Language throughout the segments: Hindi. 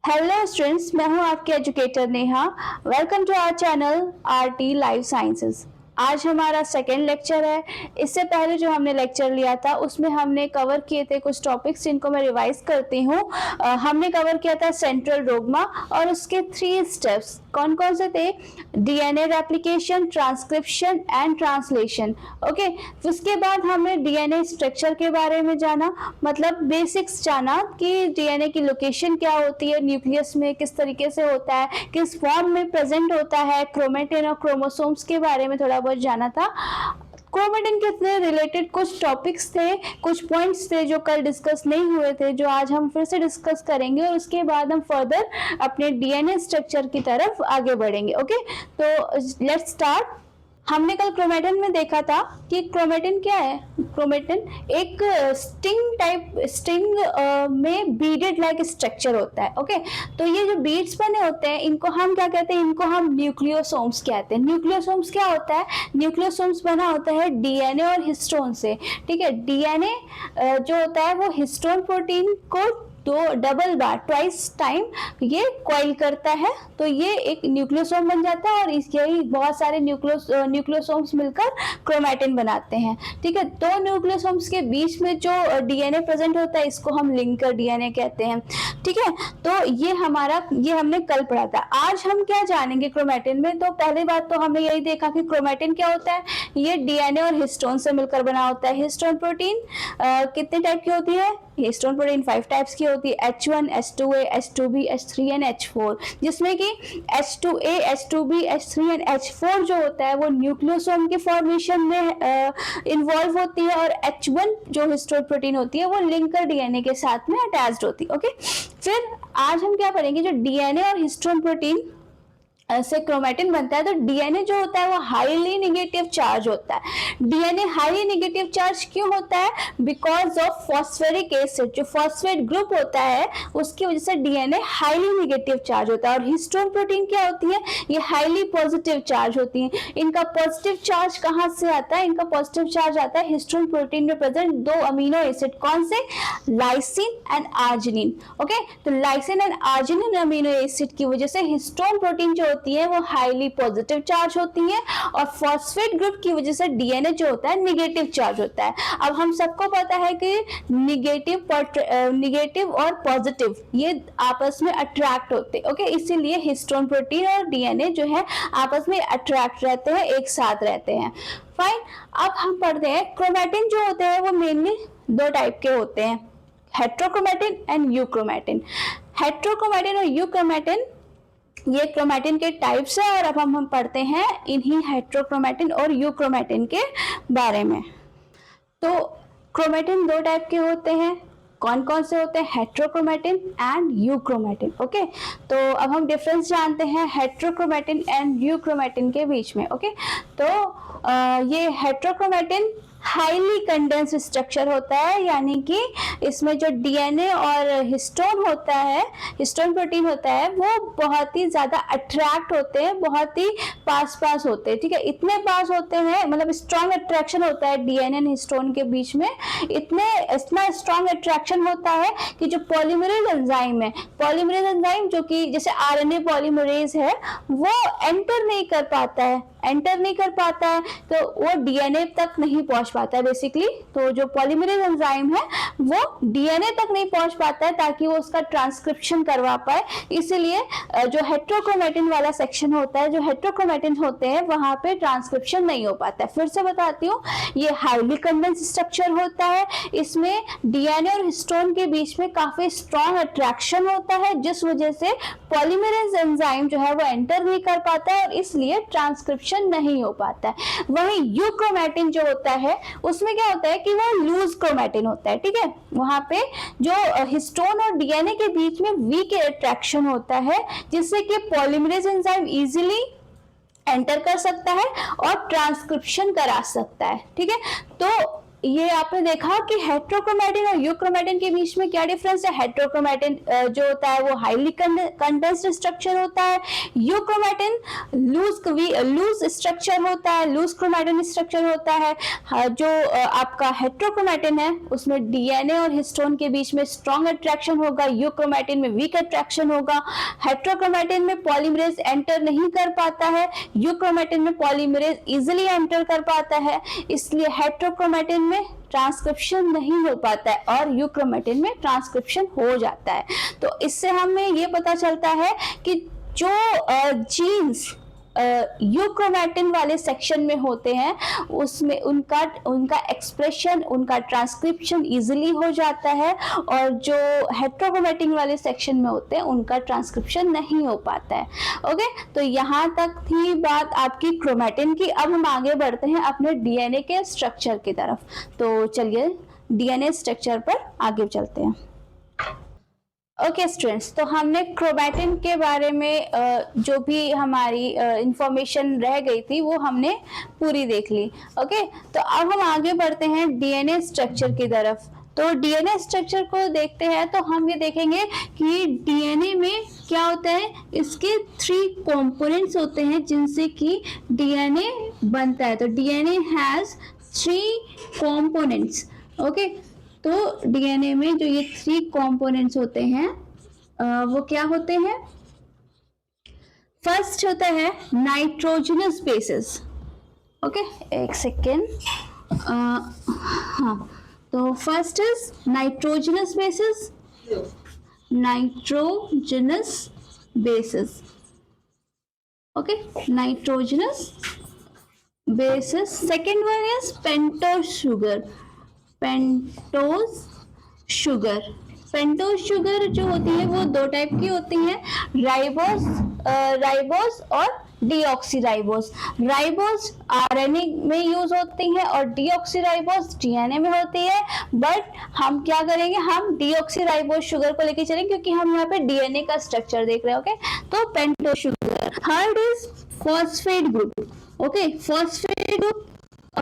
हेलो स्टूडेंट्स, मैं हूं आपके educator Neha. Welcome to our channel RT life sciences. आज हमारा सेकेंड लेक्चर है। इससे पहले जो हमने लेक्चर लिया था उसमें हमने कवर किए थे कुछ टॉपिक्स जिनको मैं रिवाइज करती हूँ। हमने कवर किया था सेंट्रल डोग्मा और उसके 3 स्टेप्स कौन कौन से थे? DNA replication, transcription and translation. Okay, उसके बाद हमने डीएनए स्ट्रक्चर के बारे में जाना, मतलब बेसिक्स जाना कि डीएनए की लोकेशन क्या होती है, न्यूक्लियस में किस तरीके से होता है, किस फॉर्म में प्रेजेंट होता है, क्रोमेटिन और क्रोमोसोम्स के बारे में थोड़ा बहुत जाना था। क्रोमेटिन के रिलेटेड कुछ टॉपिक्स थे, कुछ पॉइंट्स थे जो कल डिस्कस नहीं हुए थे, जो आज हम फिर से डिस्कस करेंगे और उसके बाद हम फर्दर अपने डीएनए स्ट्रक्चर की तरफ आगे बढ़ेंगे। ओके, तो लेट्स स्टार्ट। हमने कल क्रोमेटिन में देखा था कि क्रोमेटिन क्या है। क्रोमेटिन एक स्टिंग में बीडेड लाइक स्ट्रक्चर होता है। ओके, तो ये जो बीड्स बने होते हैं इनको हम क्या कहते हैं? इनको हम न्यूक्लियोसोम्स कहते हैं। न्यूक्लियोसोम्स क्या होता है? न्यूक्लियोसोम्स बना होता है डीएनए और हिस्टोन से। ठीक है, डीएनए जो होता है वो हिस्टोन प्रोटीन को तो डबल बार ट्वाइस टाइम ये कॉइल करता है, तो ये एक न्यूक्लियोसोम बन जाता है और यही बहुत सारे न्यूक्लियोसोम्स मिलकर क्रोमेटिन बनाते हैं। ठीक है, दो न्यूक्लियोसोम्स के बीच में जो डीएनए प्रेजेंट होता है इसको हम लिंकर डीएनए कहते हैं। ठीक है, तो ये हमने कल पढ़ा था। आज हम क्या जानेंगे क्रोमेटिन में? तो पहली बात तो हमने यही देखा कि क्रोमेटिन क्या होता है। ये डीएनए और हिस्टोन से मिलकर बना होता है। हिस्टोन प्रोटीन कितने टाइप की होती है? हिस्टोन प्रोटीन 5 टाइप्स की होती है, H1, H2A, H2B, H3 and H4, जिसमें कि H2A, H2B, H3 and H4 जो होता है वो न्यूक्लियोसोम के फॉर्मेशन में इन्वॉल्व होती है और H1 जो हिस्टोन प्रोटीन होती है वो लिंकर डीएनए के साथ में अटैच्ड होती है। ओके, फिर आज हम क्या पढ़ेंगे? जो डीएनए और हिस्टोन प्रोटीन से क्रोमेटिन बनता है, तो डीएनए जो होता है वो हाईली नेगेटिव चार्ज होता है। डीएनए हाईली नेगेटिव चार्ज क्यों होता है? बिकॉज ऑफ फॉस्फेरिक एसिड, जो फॉस्फेट ग्रुप होता है उसकी वजह से डीएनए हाईली नेगेटिव चार्ज होता है। और हिस्टोन प्रोटीन क्या होती है? ये हाईली पॉजिटिव चार्ज होती है। इनका पॉजिटिव चार्ज कहाँ से आता है? इनका पॉजिटिव चार्ज आता है हिस्टोन प्रोटीन में प्रेजेंट 2 अमीनो एसिड। कौन से? Lysine and arginine. ओके, तो lysine and arginine amino acid की वजह से हिस्टोन प्रोटीन जो होती है वो हाईली पॉजिटिव चार्ज होती है और फॉस्फेट ग्रुप की वजह से डीएनए जो होता है नेगेटिव चार्ज होता है। अब हम सबको पता है कि नेगेटिव और पॉजिटिव ये आपस में अट्रैक्ट होते हैं। ओके, इसीलिए हिस्टोन प्रोटीन और डीएनए जो है आपस में अट्रैक्ट रहते हैं, एक साथ रहते हैं। फाइन, अब हम पढ़ते हैं क्रोमेटिन जो होते हैं वो मेनली 2 टाइप के होते हैं, हेट्रोक्रोमेटिन एंड यूक्रोमेटिन। हेट्रोक्रोमेटिन और यूक्रोमेटिन ये क्रोमेटिन के टाइप्स है और अब हम पढ़ते हैं इन्हीं हेट्रोक्रोमेटिन और यूक्रोमेटिन के बारे में। तो क्रोमेटिन 2 टाइप के होते हैं। कौन कौन से होते हैं? Heterochromatin and euchromatin. ओके, तो अब हम डिफरेंस जानते हैं हेट्रोक्रोमेटिन एंड यूक्रोमेटिन के बीच में। ओके, तो ये हेट्रोक्रोमेटिन हाईली कंडेंस स्ट्रक्चर होता है, यानी कि इसमें जो डीएनए और हिस्टोन होता है, हिस्टोन प्रोटीन होता है, वो बहुत ही ज्यादा अट्रैक्ट होते हैं, बहुत ही पास होते हैं। ठीक है, इतने पास होते हैं, मतलब स्ट्रॉन्ग अट्रैक्शन होता है डीएनए और हिस्टोन के बीच में। इतना स्ट्रॉन्ग अट्रैक्शन होता है कि जो पॉलीमरेज एंजाइम है, पॉलीमरेज एंजाइम जो कि जैसे आरएनए पॉलीमरेज है, वो एंटर नहीं कर पाता है, तो वो डीएनए तक नहीं पहुंच पाता है बेसिकली। तो जो पॉलीमरेज एंजाइम है वो डीएनए तक नहीं पहुंच पाता है ताकि वो उसका ट्रांसक्रिप्शन करवा पाए। इसीलिए जो हेट्रोक्रोमेटिन वाला सेक्शन होता है, जो हेट्रोक्रोमेटिन होते हैं वहां पे ट्रांसक्रिप्शन नहीं हो पाता है। फिर से बताती हूँ, ये हाईली कंडेंस स्ट्रक्चर होता है, इसमें डीएनए और हिस्टोन के बीच में काफी स्ट्रॉन्ग अट्रैक्शन होता है, जिस वजह से पॉलीमरेज एंजाइम जो है वो एंटर नहीं कर पाता है और इसलिए ट्रांसक्रिप्शन नहीं हो पाता है। वहीं यूक्रोमेटिन जो होता है उसमें क्या होता है कि वो लूज क्रोमेटिन होता है। ठीक है, वहां पे जो हिस्टोन और डीएनए के बीच में वीक अट्रैक्शन होता है, जिससे कि पॉलीमरेज एंजाइम इजीली एंटर कर सकता है और ट्रांसक्रिप्शन करा सकता है। ठीक है, तो ये आपने देखा कि हेट्रोक्रोमैटिन और यूक्रोमैटिन के बीच में क्या डिफरेंस है। हेट्रोक्रोमैटिन जो होता है वो हाईली कंडेंस्ड स्ट्रक्चर होता है, यूक्रोमैटिन लूज स्ट्रक्चर होता है, लूज क्रोमैटिन स्ट्रक्चर होता है। जो आपका हेट्रोक्रोमैटिन है उसमें डीएनए और हिस्टोन के बीच में स्ट्रॉन्ग अट्रैक्शन होगा, यूक्रोमैटिन में वीक अट्रैक्शन होगा। हेट्रोक्रोमैटिन में पॉलीमरेज एंटर नहीं कर पाता है, यूक्रोमैटिन में पॉलीमरेज इजीली एंटर कर पाता है, इसलिए हेट्रोक्रोमैटिन में ट्रांसक्रिप्शन नहीं हो पाता है और यूक्रोमैटिन में ट्रांसक्रिप्शन हो जाता है। तो इससे हमें ये पता चलता है कि जो जीन्स यूक्रोमैटिन वाले सेक्शन में होते हैं उसमें उनका एक्सप्रेशन, उनका ट्रांसक्रिप्शन इजीली हो जाता है, और जो हेट्रोक्रोमैटिन वाले सेक्शन में होते हैं उनका ट्रांसक्रिप्शन नहीं हो पाता है। ओके, तो यहाँ तक थी बात आपकी क्रोमैटिन की। अब हम आगे बढ़ते हैं अपने डीएनए के स्ट्रक्चर की तरफ। तो चलिए डीएनए स्ट्रक्चर पर आगे चलते हैं। ओके स्टूडेंट्स, तो हमने क्रोमैटिन के बारे में जो भी हमारी इंफॉर्मेशन रह गई थी वो हमने पूरी देख ली। ओके, तो अब हम आगे बढ़ते हैं डीएनए स्ट्रक्चर की तरफ। तो डीएनए स्ट्रक्चर को देखते हैं तो हम ये देखेंगे कि डीएनए में क्या होता है, इसके 3 कंपोनेंट्स होते हैं जिनसे कि डीएनए बनता है। तो डीएनए हैज 3 कंपोनेंट्स। ओके, तो डीएनए में जो ये 3 कंपोनेंट्स होते हैं वो क्या होते हैं। फर्स्ट होता है नाइट्रोजनस बेसिस। ओके, एक सेकेंड। हाँ, तो first is nitrogenous bases, nitrogenous bases. Okay, nitrogenous bases. Second one is pentose sugar, pentose sugar. Pentose sugar जो होती है वो 2 टाइप की होती है, राइबोस और डीऑक्सीराइबोस। राइबोस आरएनए में यूज होती है और डीऑक्सीराइबोस डीएनए में होती है। बट हम क्या करेंगे, हम डीऑक्सीराइबोस शुगर को लेके चलेंगे क्योंकि हम यहाँ पे डीएनए का स्ट्रक्चर देख रहे हैं। ओके, तो pentose sugar. Third is phosphate group. Okay, phosphate group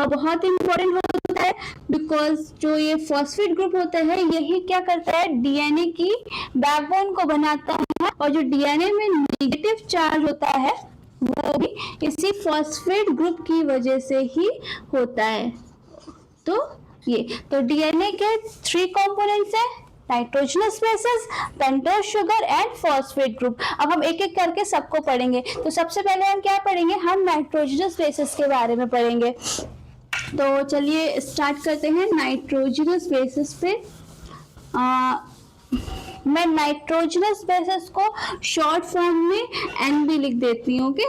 बहुत इंपॉर्टेंट होता है बिकॉज जो ये फॉस्फेट ग्रुप होता है यही क्या करता है, डीएनए की बैकबोन को बनाता है, और जो डीएनए में नेगेटिव चार्ज होता है वो भी इसी फॉस्फेट ग्रुप की वजह से ही होता है। तो डीएनए के 3 कंपोनेंट्स है, nitrogenous basis, pentose sugar and phosphate group. अब हम एक एक करके सबको पढ़ेंगे। तो सबसे पहले हम क्या पढ़ेंगे, हम नाइट्रोजनस बेसिस के बारे में पढ़ेंगे। तो चलिए स्टार्ट करते हैं नाइट्रोजनस बेसिस पे। मैं नाइट्रोजनस बेसिस को शॉर्ट फॉर्म में एनबी लिख देती हूँ। ओके,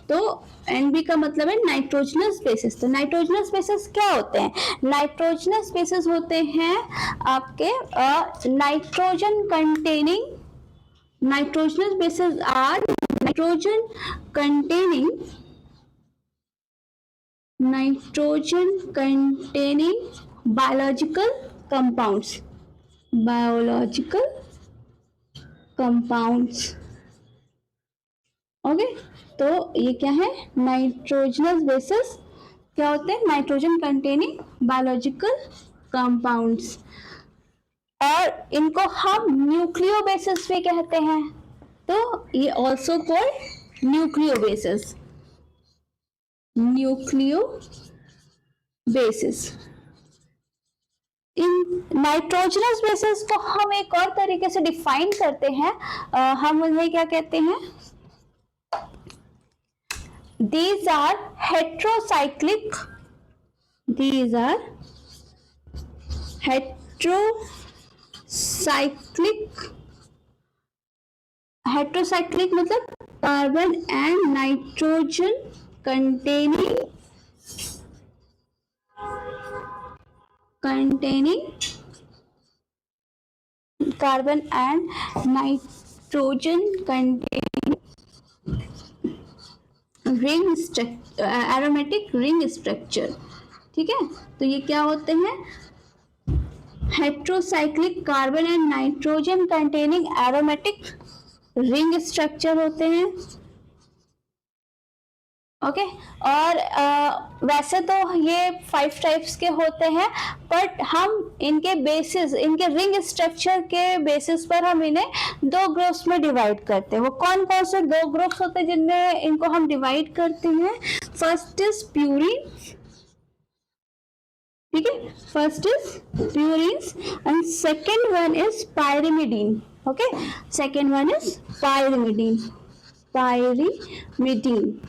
तो एनबी का मतलब है नाइट्रोजनस बेसिस। तो नाइट्रोजनस बेसिस क्या होते हैं, नाइट्रोजनस बेसिस होते हैं आपके nitrogen containing, nitrogenous bases are nitrogen containing, nitrogen containing biological compounds, biological compounds. Okay, तो ये क्या है, नाइट्रोजनस बेसिस क्या होते हैं, नाइट्रोजन कंटेनिंग बायोलॉजिकल कंपाउंड्स, और इनको हम न्यूक्लियो बेसिस भी कहते हैं। तो ये also called nucleobases, nucleobases. इन नाइट्रोजनस बेसिस को हम एक और तरीके से डिफाइन करते हैं, हम उन्हें क्या कहते हैं, these are heterocyclic, these are heterocyclic मतलब carbon and nitrogen containing carbon and nitrogen containing ring aromatic ring structure. ठीक है, तो ये क्या होते हैं, heterocyclic carbon and nitrogen containing aromatic ring structure होते हैं। ओके। और वैसे तो ये 5 टाइप्स के होते हैं, बट हम इनके बेसिस, इनके रिंग स्ट्रक्चर के बेसिस पर हम इन्हें 2 ग्रुप्स में डिवाइड करते हैं। वो कौन कौन से 2 ग्रुप्स होते हैं जिनमें इनको हम डिवाइड करते हैं? फर्स्ट इज प्यूरिन, ठीक है, first is purines and second one is pyrimidine. Okay, second one is pyrimidine, pyrimidine.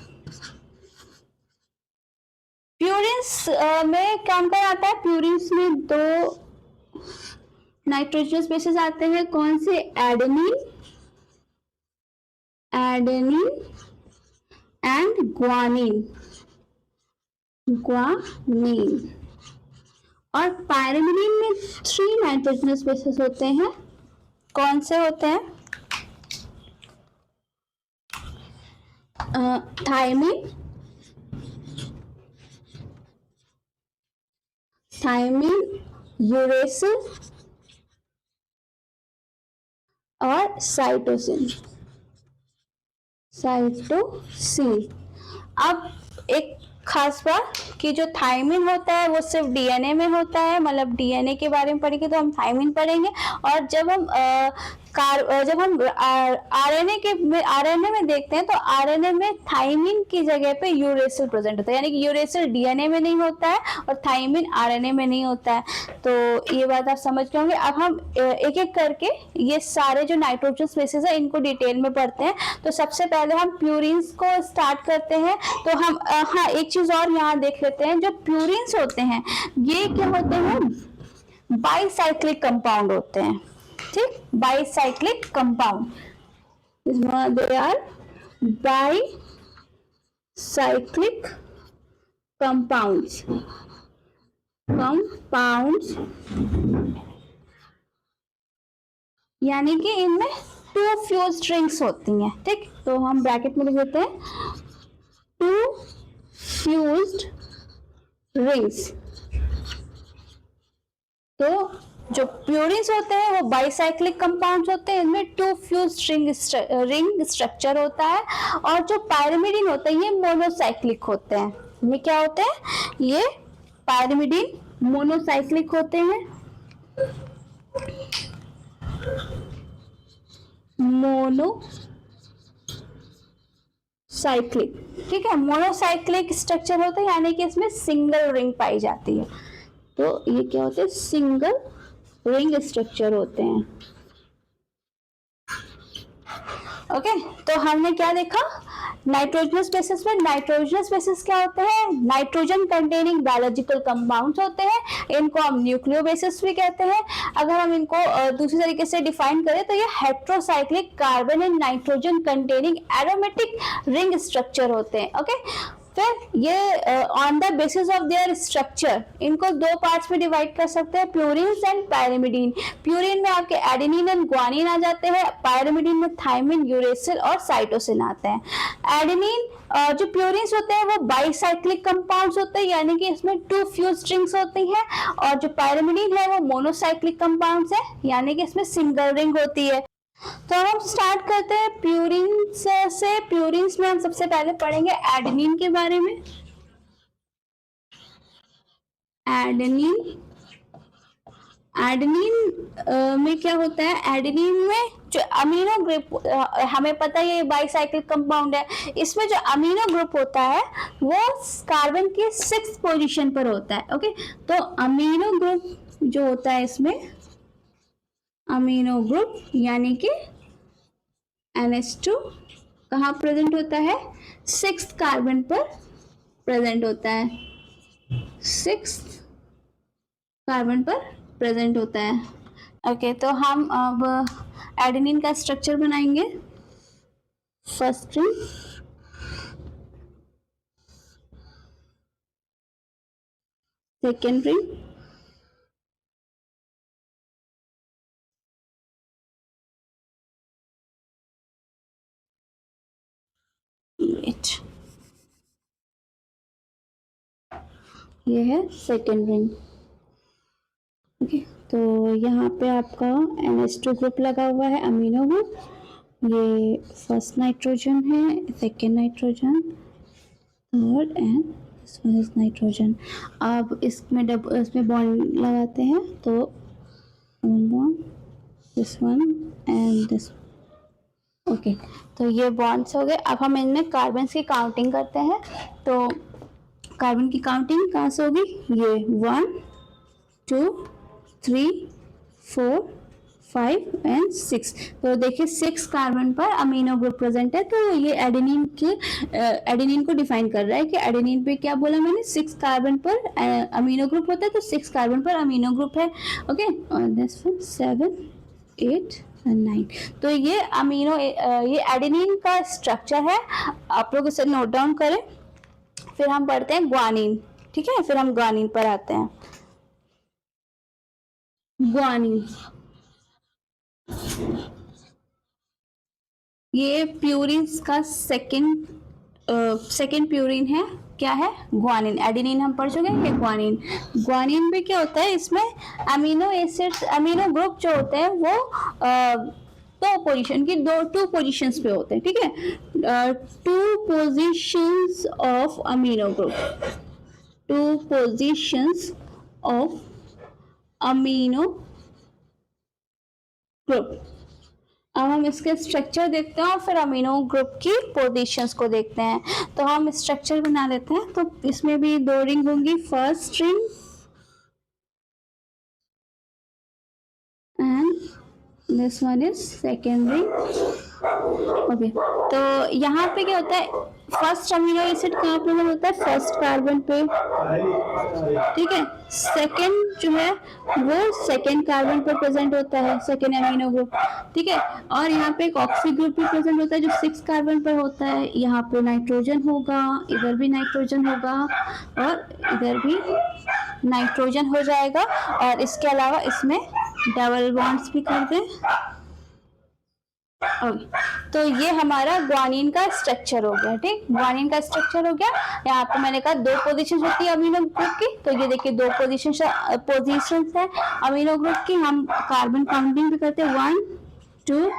Purines में कौन कौन आता है? प्यूरिन्स में 2 नाइट्रोजनस बेसिस आते हैं। कौन से? Adenine, adenine and guanine, guanine. और पायरिमिडीन में 3 नाइट्रोजनस बेसिस होते हैं। कौन से होते हैं? थायमिन, थायमिन, यूरेसिल और साइटोसिन, साइटोसिन। अब एक खास बात कि जो थायमिन होता है वो सिर्फ डीएनए में होता है, मतलब डीएनए के बारे में पढ़ेंगे तो हम थायमिन पढ़ेंगे। और जब हम आरएनए में देखते हैं तो आरएनए में थायमिन की जगह पे यूरेसिल प्रेजेंट होता है, यानी कि यूरेसिल डीएनए में नहीं होता है और थायमिन आरएनए में नहीं होता है। तो ये बात आप समझ गए होंगे। अब हम एक एक करके ये सारे जो नाइट्रोजन स्पेसीज है इनको डिटेल में पढ़ते हैं। तो सबसे पहले हम प्यूरिन्स को स्टार्ट करते हैं। तो हम हाँ, एक चीज और यहाँ देख लेते हैं। जो प्यूरिन्स होते हैं ये क्या होते हैं? बाईसाइक्लिक कंपाउंड होते हैं, ठीक, bicyclic compound, they are bicyclic compounds, यानी कि इनमें 2 फ्यूज्ड रिंग्स होती हैं, ठीक। तो हम ब्रैकेट में लिख देते हैं 2 फ्यूज्ड रिंग्स। तो जो प्यूरिन्स होते हैं वो बाईसाइक्लिक कंपाउंड्स होते हैं, इनमें 2 फ्यूज्ड रिंग स्ट्रक्चर होता है। और जो पायरिमिडीन होते हैं ये मोनोसाइक्लिक होते हैं। ये क्या होते हैं? ये पायरिमिडीन मोनोसाइक्लिक होते हैं, मोनोसाइक्लिक, ठीक है। मोनोसाइक्लिक स्ट्रक्चर होते हैं यानी कि इसमें सिंगल रिंग पाई जाती है। तो ये क्या होते हैं? सिंगल रिंग स्ट्रक्चर होते हैं। ओके, तो हमने क्या देखा? नाइट्रोजनस बेसिस में, नाइट्रोजनस बेसिस क्या होते हैं? नाइट्रोजन कंटेनिंग बायोलॉजिकल कंपाउंड्स होते हैं। इनको हम न्यूक्लियो बेसिस भी कहते हैं। अगर हम इनको दूसरी तरीके से डिफाइन करें तो ये heterocyclic carbon and nitrogen containing aromatic ring structure होते हैं। ओके, फिर ये on the basis of their structure इनको 2 पार्ट्स में डिवाइड कर सकते हैं, प्यूरिन्स एंड पायरिमिडीन। प्यूरिन में आपके एडेनिन एंड ग्वानिन आ जाते हैं, पायरिमिडीन में थायमिन, यूरेसिल और साइटोसिन आते हैं। एडेनिन जो प्यूरिन्स होते हैं वो बाईसाइक्लिक कंपाउंड्स होते हैं, यानी कि इसमें 2 फ्यूज्ड रिंग्स होती हैं। और जो पायरिमिडीन है वो मोनोसाइक्लिक कंपाउंड्स है, यानी कि इसमें सिंगल रिंग होती है। तो हम स्टार्ट करते हैं प्यूरिन्स से। प्यूरिन्स में हम सबसे पहले पढ़ेंगे एडेनिन के बारे में। एडेनिन, एडेनिन में क्या होता है? एडेनिन में जो अमीनो ग्रुप, हमें पता है ये बाईसाइक्लिक कंपाउंड है, इसमें जो अमीनो ग्रुप होता है वो कार्बन की 6th पोजीशन पर होता है। ओके, तो अमीनो ग्रुप जो होता है इसमें, अमीनो ग्रुप यानी कि NH2 कहाँ प्रेजेंट होता है? 6th कार्बन पर प्रेजेंट होता है, 6th कार्बन पर प्रेजेंट होता है। ओके, तो हम अब एडेनिन का स्ट्रक्चर बनाएंगे। फर्स्ट रिंग, सेकेंड रिंग, ये है सेकेंड रिंग। ओके, तो यहाँ पे आपका NH2 ग्रुप लगा हुआ है, अमीनो ग्रुप। ये फर्स्ट नाइट्रोजन है, second nitrogen, third and this one is nitrogen. अब इसमें बॉन्ड लगाते हैं तो bond this one and this. Okay, तो ये बॉन्ड्स हो गए। अब हम इनमें कार्बन की काउंटिंग करते हैं। तो कार्बन की काउंटिंग कहाँ से होगी? ये 1 2 3 4 5 एंड 6। तो देखिए 6 कार्बन पर अमीनो ग्रुप प्रेजेंट है। तो ये एडेनिन को डिफाइन कर रहा है कि एडेनिन पे क्या बोला मैंने, 6 कार्बन पर अमीनो ग्रुप होता है, तो 6 कार्बन पर अमीनो ग्रुप है। ओके, और दिस वन 7 8 एंड 9। तो ये ये एडेनिन का स्ट्रक्चर है। आप लोग इसे नोट डाउन करें। फिर हम पढ़ते हैं ग्वानिन। ठीक है, फिर हम ग्वानिन पर आते हैं। ग्वानिन ये प्यूरिन का सेकेंड प्यूरिन है। क्या है? ग्वानिन। एडेनिन हम पढ़ चुके हैं कि ग्वानिन। ग्वानिन में क्या होता है, इसमें अमीनो एसिड्स, अमीनो ग्रुप जो होते हैं वो टू पोजीशंस पे होते हैं। ठीक है, two positions of amino group, two positions of amino group. अब हम इसके स्ट्रक्चर देखते हैं और फिर अमीनो ग्रुप की पोजीशंस को देखते हैं। तो हम स्ट्रक्चर बना लेते हैं। तो इसमें भी 2 रिंग होंगी, first ring and this one is second ring. Okay, तो यहाँ पे क्या होता है, फर्स्ट अमीनो एसिड कहाँ प्रेजेंट होता है? फर्स्ट कार्बन पे। ठीक है, सेकेंड जो है वो सेकेंड कार्बन पर प्रेजेंट होता है, सेकेंड अमीनो ग्रुप। ठीक है, और यहाँ पे एक ऑक्सी ग्रुप भी प्रेजेंट होता है जो 6 कार्बन पर होता है। यहाँ पे नाइट्रोजन होगा, इधर भी नाइट्रोजन होगा और इधर भी नाइट्रोजन हो जाएगा। और इसके अलावा इसमें डबल बॉन्ड्स भी कर दें। तो ये हमारा ग्वानिन का स्ट्रक्चर हो गया। ठीक, ग्वानिन का स्ट्रक्चर हो गया। यहाँ पे मैंने कहा 2 पोजीशन होती है अमीनो ग्रुप की। तो ये देखिए 2 पोजीशन है अमीनो ग्रुप की। हम कार्बन काउंटिंग भी करते हैं, 1 2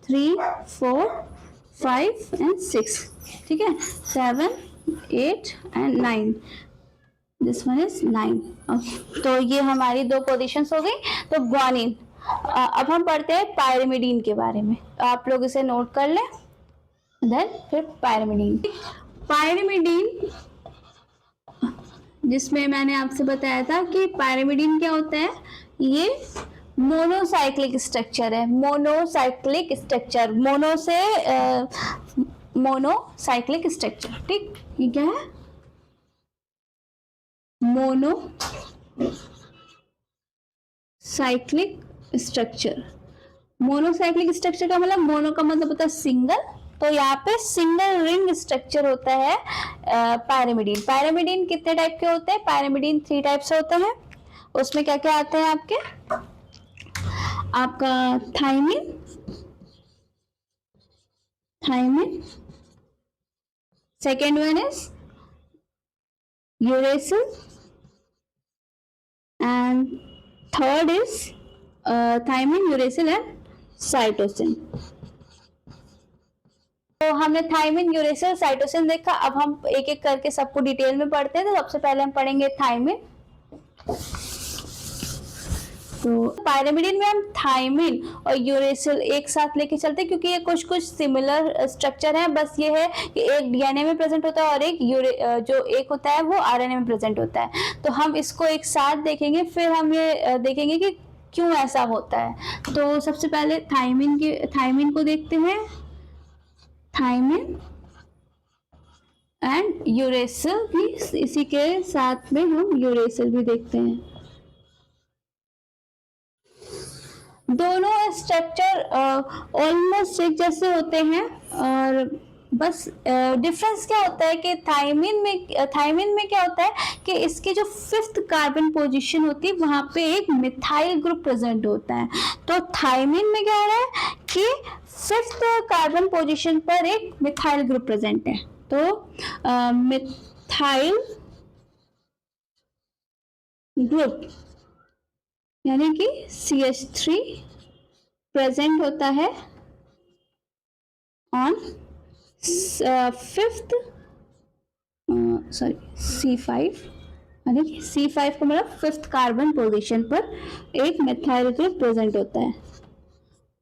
3 4 5 एंड 6। ठीक है, 7 8 and 9। This one is 9। Okay, तो ये हमारी 2 पोजीशंस हो गई। तो ग्वानिन। अब हम पढ़ते हैं पायरिमिडीन के बारे में। आप लोग इसे नोट कर लें। देन फिर पायरिमिडीन। पायरिमिडीन, जिसमें मैंने आपसे बताया था कि पायरिमिडीन क्या होता है, ये मोनोसाइक्लिक स्ट्रक्चर है। मोनोसाइक्लिक स्ट्रक्चर, मोनो से मोनोसाइक्लिक स्ट्रक्चर। ठीक, ये क्या है? Mono cyclic structure. Monocyclic structure का मतलब, मोनो का मतलब होता है सिंगल। तो यहाँ पे सिंगल रिंग स्ट्रक्चर होता है पायरिमिडीन। पायरिमिडीन कितने टाइप के होते हैं? पायरिमिडीन 3 टाइप से होते हैं। उसमें क्या क्या आते हैं आपके? आपका thymine, second one is uracil and third is thymine, uracil and cytosine. तो हमने थाइमिन, यूरेसिल, साइटोसिन देखा। अब हम एक एक करके सबको डिटेल में पढ़ते हैं। तो सबसे पहले हम पढ़ेंगे थाइमिन। तो पायरिमिडीन में हम थाइमिन और यूरेसिल एक साथ लेके चलते हैं क्योंकि ये कुछ कुछ सिमिलर स्ट्रक्चर है। बस ये है कि एक डीएनए में प्रेजेंट होता है और जो एक होता है वो आरएनए में प्रेजेंट होता है। तो हम इसको एक साथ देखेंगे, फिर हम ये देखेंगे कि क्यों ऐसा होता है। तो सबसे पहले थाइमिन को देखते हैं। थाइमिन एंड यूरेसिल भी, इसी के साथ में हम यूरेसिल भी देखते हैं। दोनों स्ट्रक्चर ऑलमोस्ट एक जैसे होते हैं और बस डिफरेंस क्या होता है कि थाइमिन में क्या होता है कि इसकी जो 5th कार्बन पोजीशन होती है वहां पे एक मिथाइल ग्रुप प्रेजेंट होता है। तो थाइमिन में क्या हो रहा है कि 5th कार्बन पोजीशन पर एक मिथाइल ग्रुप प्रेजेंट है। तो मिथाइल ग्रुप यानी कि CH3 प्रेजेंट होता है ऑन 5th सॉरी C5, यानी C5 का मतलब 5th कार्बन पोजीशन पर एक मिथाइल ग्रुप प्रेजेंट होता है।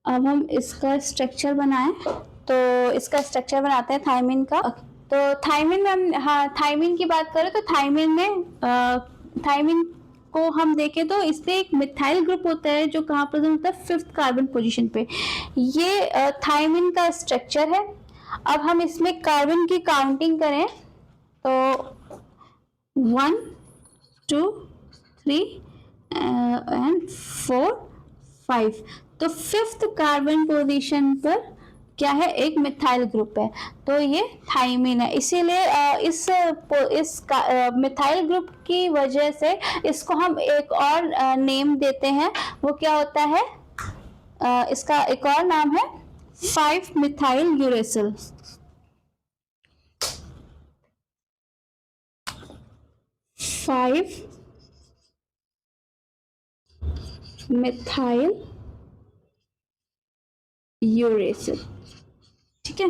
अब हम इसका स्ट्रक्चर बनाएं, तो इसका स्ट्रक्चर बनाते हैं थायमिन का। तो थायमिन में हम, हाँ, थायमिन की बात करें तो थायमिन में थायमिन को हम देखें तो इसमें एक मिथाइल ग्रुप होता है जो कहाँ प्रेजेंट होता है, 5th कार्बन पोजीशन पे। ये थायमिन का स्ट्रक्चर है। अब हम इसमें कार्बन की काउंटिंग करें तो 1 2 3 एंड 4 5, तो 5th कार्बन पोजीशन पर क्या है, एक मिथाइल ग्रुप है, तो ये थायमिन है। इसीलिए इस मिथाइल ग्रुप की वजह से इसको हम एक और नेम देते हैं, वो क्या होता है, इसका एक और नाम है 5 मिथाइल यूरेसिल। 5 मिथाइल यूरेसिल, ठीक है।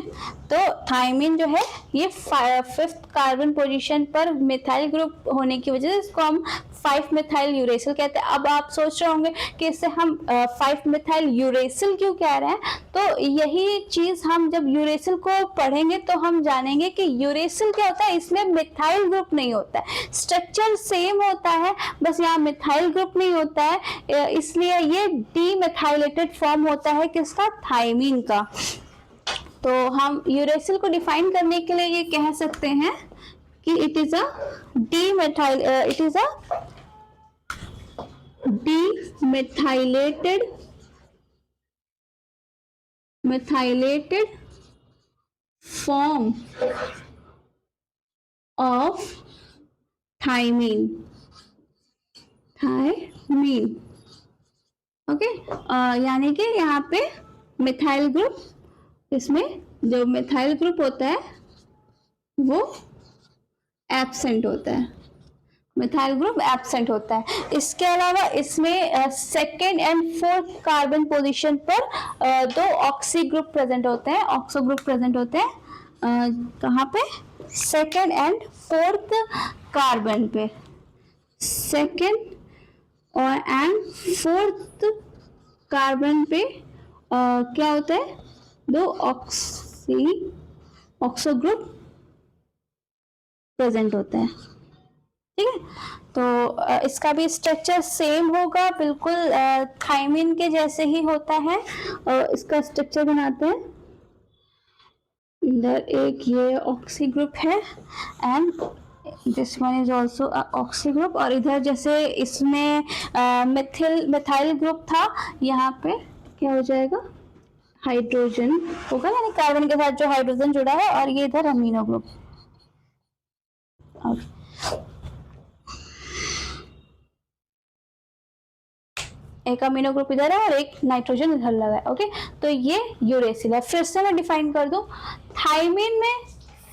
तो थायमिन जो है ये 5th कार्बन पोजीशन पर मिथाइल ग्रुप होने की वजह से इसको हम 5 मिथाइल यूरेसिल कहते हैं। अब आप सोच रहे होंगे कि इससे हम 5 मिथाइल यूरेसिल क्यों कह रहे हैं, तो यही चीज हम जब यूरेसिल को पढ़ेंगे तो हम जानेंगे कि यूरेसिल क्या होता है। इसमें मिथाइल ग्रुप नहीं होता है, स्ट्रक्चर सेम होता है, बस यहाँ मिथाइल ग्रुप नहीं होता है, इसलिए ये डीमेथाइलेटेड फॉर्म होता है किसका, थायमिन का। तो हम यूरेसिल को डिफाइन करने के लिए ये कह सकते हैं कि it is a methylated form of thiamine, okay. यानी कि यहाँ पे मिथाइल ग्रुप, इसमें जो मिथाइल ग्रुप होता है वो एब्सेंट होता है, मिथाइल ग्रुप एब्सेंट होता है। इसके अलावा इसमें second and 4th carbon position पर 2 ऑक्सी ग्रुप प्रेजेंट होते हैं, ऑक्सो ग्रुप प्रेजेंट होते हैं। कहाँ पे, सेकेंड एंड 4th कार्बन पे, सेकेंड और एंड 4th कार्बन पे क्या होता है, 2 ऑक्सो ग्रुप प्रेजेंट होते हैं, ठीक है। तो इसका भी स्ट्रक्चर सेम होगा, बिल्कुल थायमिन के जैसे ही होता है। इसका स्ट्रक्चर बनाते हैं, इधर एक ये ऑक्सी ग्रुप है and this one is also oxy group, और इधर जैसे इसमें मिथाइल ग्रुप था, यहाँ पे क्या हो जाएगा, हाइड्रोजन होगा, यानी कार्बन के साथ जो हाइड्रोजन जुड़ा है, और ये इधर अमीनो ग्रुप। एक अमीनो ग्रुप इधर है और एक नाइट्रोजन इधर लगा है, ओके। तो ये यूरेसिल है। फिर से मैं डिफाइन कर दूं, थायमिन में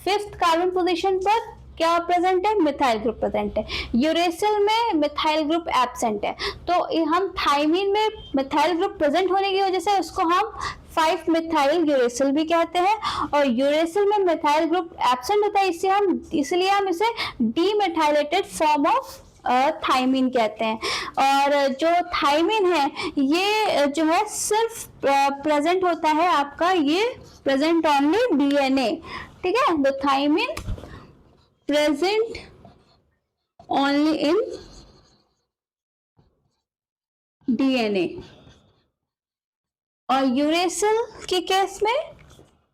5th कार्बन पोजीशन पर क्या प्रेजेंट है, मिथाइल ग्रुप प्रेजेंट है। यूरेसिल में मिथाइल ग्रुप एब्सेंट है। तो हम थायमिन में मिथाइल ग्रुप प्रेजेंट होने की वजह से उसको हम 5 मिथाइल यूरेसिल भी कहते हैं, और यूरेसिल में मिथाइल ग्रुप एब्सेंट होता है, इसलिए हम इसे डीमेथाइलेटेड फॉर्म ऑफ थायमिन कहते हैं। और जो थायमिन है ये जो है सिर्फ प्रेजेंट होता है आपका, ये प्रेजेंट ओनली डीएनए, ठीक है। The thymine present only in DNA, और यूरेसिल के केस में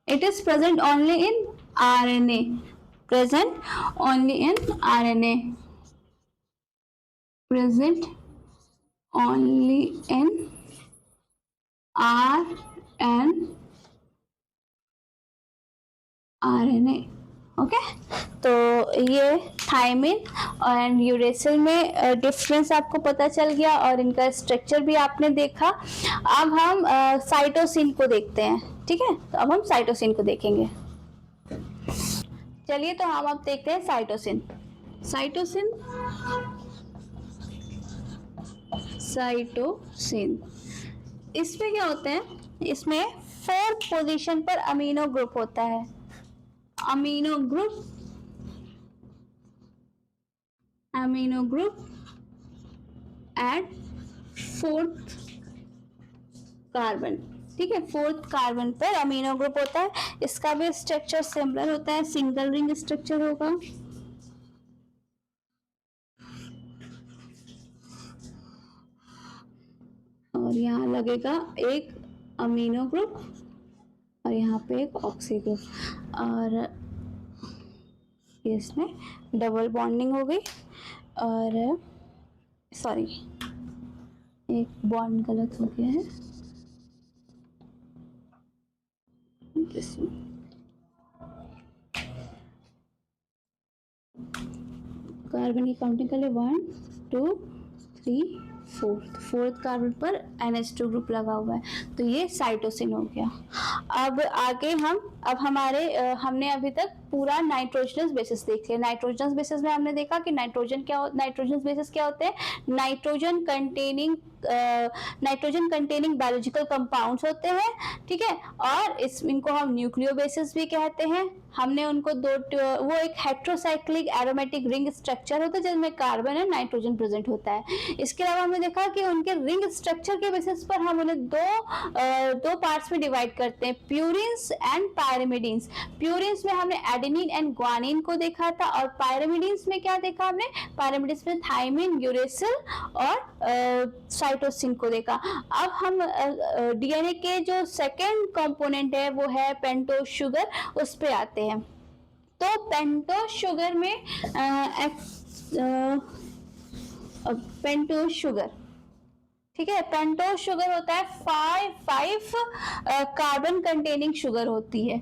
it is present only in RNA, present only in RNA, present only in RNA, okay. तो ये थायमिन एंड यूरेसिल में डिफरेंस आपको पता चल गया, और इनका स्ट्रक्चर भी आपने देखा। अब हम साइटोसिन को देखते हैं, ठीक है। तो अब हम साइटोसिन को देखेंगे। चलिए, तो हम अब देखते हैं साइटोसिन। इसमें क्या होता है, इसमें 4th पोजीशन पर अमीनो ग्रुप होता है, amino group amino group at fourth carbon. ठीक है, फोर्थ कार्बन पर अमीनो ग्रुप होता है, इसका भी स्ट्रक्चर सिमिलर होता है, सिंगल रिंग स्ट्रक्चर होगा। और यहाँ लगेगा एक अमीनो ग्रुप और यहाँ पे एक ऑक्सी ग्रुप, और इसमें डबल बॉन्डिंग हो गई। और सॉरी, एक बॉन्ड गलत हो गया है, कार्बन की काउंटिंग कर ले, 1 2 3 फोर्थ कार्बन पर NH2 ग्रुप लगा हुआ है, तो ये साइटोसिन हो गया। अब आगे हमने अभी तक पूरा नाइट्रोजनस बेसिस देख लिया। नाइट्रोजनस बेसिस में हमने देखा कि नाइट्रोजनस बेसिस क्या होते हैं, नाइट्रोजन कंटेनिंग बायोलॉजिकल कंपाउंड्स होते हैं। ठीक है, और इनको हम न्यूक्लियो बेसिस भी कहते हैं। हमने उनको वो एक हेट्रोसाइक्लिक एरोमेटिक रिंग स्ट्रक्चर होता है जिसमें कार्बन और नाइट्रोजन प्रेजेंट होता है। इसके अलावा हमने देखा कि उनके रिंग स्ट्रक्चर के बेसिस पर हम उन्हें दो पार्ट्स में डिवाइड करते हैं, प्यूरिन्स एंड पायरिमिडीन्स। प्यूरिन्स में हमने एडेनिन एंड ग्वानिन को देखा था, और पायरिमिडीन्स में क्या देखा हमने, पायरिमिडीन्स में थाइमिन, यूरेसिल और साइटोसिन को देखा। अब हम डीएनए के जो सेकेंड कंपोनेंट है वो है पेंटोज शुगर, उस पे आते हैं। तो पेंटोज शुगर में पेंटोज शुगर, ठीक है, पेंटोज शुगर होता है 5 कार्बन कंटेनिंग शुगर होती है।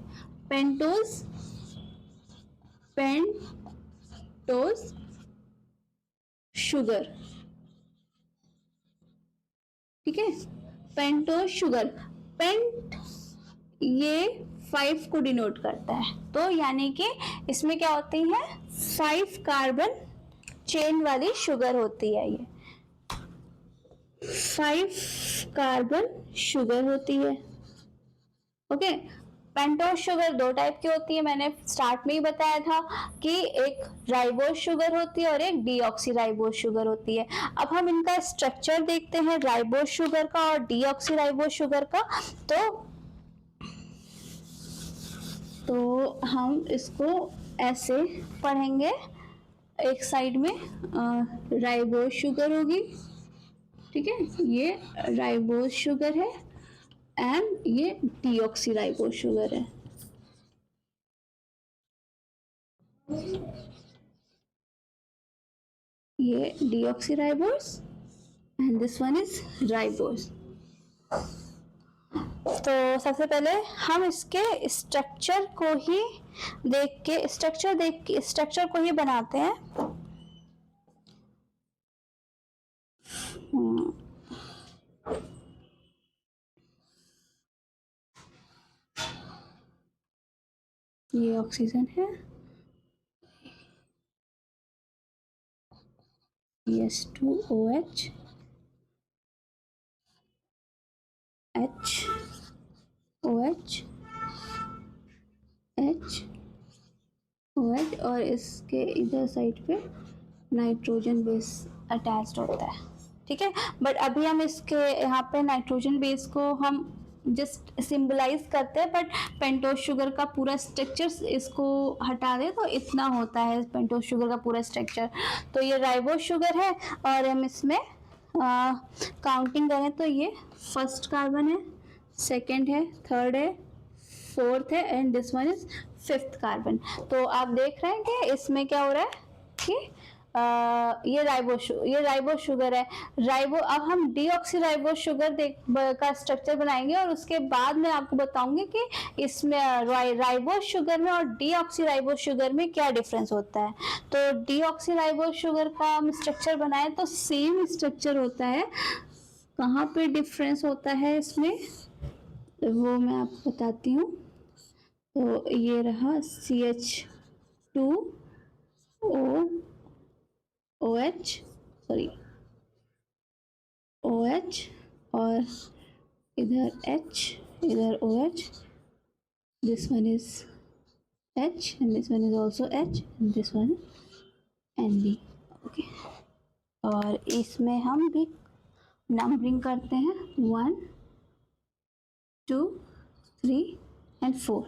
पेंटोज शुगर, ठीक है, पेंटोज शुगर, पेंट ये 5 को डिनोट करता है, तो यानी कि इसमें क्या होती है, 5 कार्बन चेन वाली शुगर होती है। ये 5 कार्बन शुगर होती है। ओके, पेंटोज शुगर 2 टाइप की होती है, मैंने स्टार्ट में ही बताया था कि एक राइबोज शुगर होती है और एक डीऑक्सीराइबोज शुगर होती है। अब हम इनका स्ट्रक्चर देखते हैं, राइबोज शुगर का और डीऑक्सीराइबोज शुगर का। तो हम इसको ऐसे पढ़ेंगे, एक साइड में राइबोज शुगर होगी, ठीक है, ये राइबोज शुगर है एंड ये डीऑक्सीराइबोज शुगर है। ये deoxyribose and this one is ribose. तो सबसे पहले हम इसके स्ट्रक्चर को ही स्ट्रक्चर को ही बनाते हैं। ये ऑक्सीजन है, S2OH OH और इसके इधर साइड पे नाइट्रोजन बेस अटैच्ड होता है। ठीक है, बट अभी हम इसके यहाँ पे नाइट्रोजन बेस को हम जस्ट सिंबलाइज करते हैं, बट पेंटोज शुगर का पूरा स्ट्रक्चर इसको हटा दे तो इतना होता है पेंटोज शुगर का पूरा स्ट्रक्चर। तो ये राइबोज शुगर है, और हम इसमें काउंटिंग करें तो ये फर्स्ट कार्बन है, सेकेंड है, थर्ड है, फोर्थ है and this one is 5th carbon. तो आप देख रहे हैं कि इसमें क्या हो रहा है कि ये राइबोज शुगर है। अब हम डीऑक्सीराइबोज शुगर का स्ट्रक्चर बनाएंगे, और उसके बाद मैं आपको बताऊंगी कि इसमें राइबोज शुगर में और डीऑक्सीराइबोज शुगर में क्या डिफरेंस होता है। तो डीऑक्सीराइबोज शुगर का हम स्ट्रक्चर बनाए तो सेम स्ट्रक्चर होता है, कहाँ पे डिफरेंस होता है इसमें वो मैं आपको बताती हूँ। तो ये रहा OH और इधर H, इधर OH, this one is H and this one is also H and this one NB। Okay, और इसमें हम भी नंबरिंग करते हैं 1 2 3 एंड 4।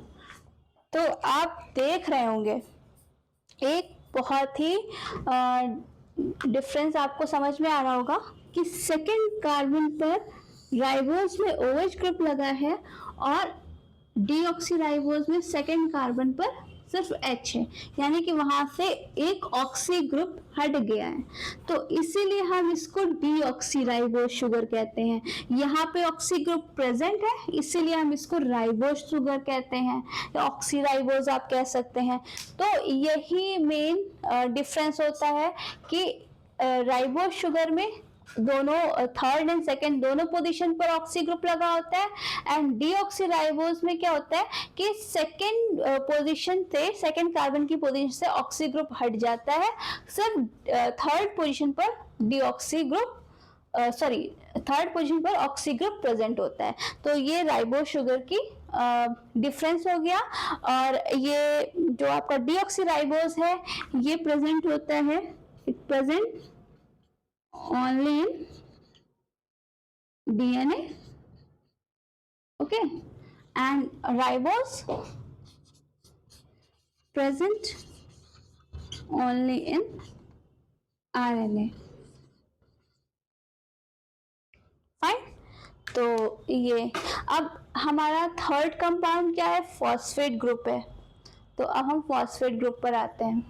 तो आप देख रहे होंगे एक बहुत ही डिफरेंस आपको समझ में आ रहा होगा कि सेकेंड कार्बन पर राइबोज में OH ग्रुप लगा है और डीऑक्सीराइबोज में सेकेंड कार्बन पर सिर्फ H है, यानी कि वहां से एक ऑक्सी ग्रुप हट गया है। तो इसीलिए हम इसको डीऑक्सीराइबोज शुगर कहते हैं। यहाँ पे ऑक्सी ग्रुप प्रेजेंट है, इसीलिए हम इसको राइबोज शुगर कहते हैं या ऑक्सीराइबोज आप कह सकते हैं। तो यही मेन डिफरेंस होता है कि राइबोज शुगर में दोनों थर्ड एंड सेकंड दोनों पोजीशन पर ऑक्सी ग्रुप लगा होता है एंड डीऑक्सीराइबोज में क्या होता है कि सेकंड पोजीशन से सेकंड कार्बन की पोजीशन से ऑक्सी ग्रुप हट जाता है, सिर्फ थर्ड पोजीशन पर डीऑक्सी ग्रुप थर्ड पोजीशन पर ऑक्सी ग्रुप प्रेजेंट होता है। तो ये राइबोज शुगर की डिफरेंस हो गया। और ये जो आपका डीऑक्सीराइबोज है ये प्रेजेंट होता है, it present only in DNA, okay, and ribose present only in RNA, fine। तो ये अब हमारा थर्ड कंपाउंड क्या है, फॉस्फेट ग्रुप है। तो अब हम फॉस्फेट ग्रुप पर आते हैं।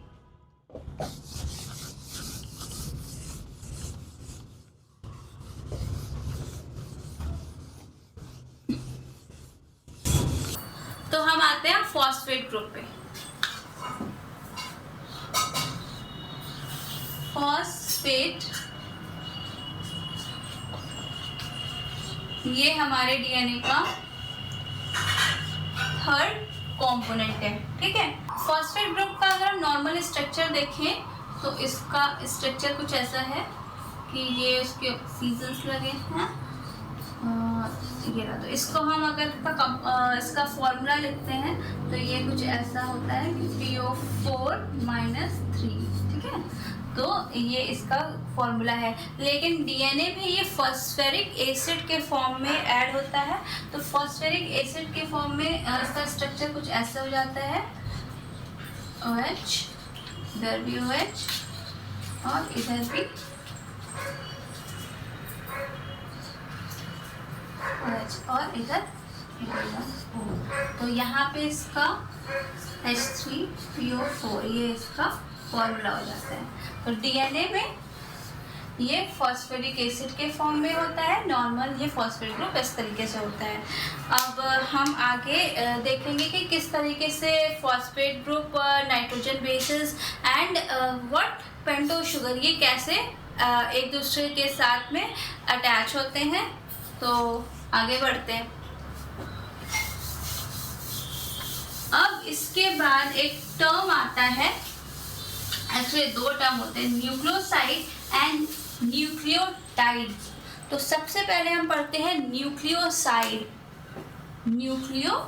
तो हम आते हैं फॉस्फेट ग्रुप पे। फॉस्फेट ये हमारे डीएनए का थर्ड कंपोनेंट है, ठीक है। फॉस्फेट ग्रुप का अगर हम नॉर्मल स्ट्रक्चर देखें तो इसका स्ट्रक्चर कुछ ऐसा है कि ये उसके ऑक्सीजन्स लगे हैं, ये रहा। तो इसको हम अगर इसका फॉर्मूला लिखते हैं तो ये कुछ ऐसा होता है कि PO4-3, ठीक है। तो ये इसका फॉर्मूला है। लेकिन डीएनए में ये फॉस्फेरिक एसिड के फॉर्म में ऐड होता है। तो फॉस्फेरिक एसिड के फॉर्म में इसका स्ट्रक्चर कुछ ऐसा हो जाता है, OH, इधर भी OH और इधर भी और इधर तो यहाँ पे इसका H3PO4 ये इसका फॉर्मूला हो जाता है। तो डीएनए में ये फॉस्फेरिक एसिड के फॉर्म में होता है, नॉर्मल ये फॉस्फेट ग्रुप इस तरीके से होता है। अब हम आगे देखेंगे कि किस तरीके से phosphate group nitrogen bases and what pentose sugar ये कैसे एक दूसरे के साथ में अटैच होते हैं। तो आगे बढ़ते हैं। अब इसके बाद एक टर्म आता है, एक्चुअली दो टर्म होते हैं, न्यूक्लियोसाइड एंड न्यूक्लियोटाइड। तो सबसे पहले हम पढ़ते हैं न्यूक्लियोसाइड। Nucleoside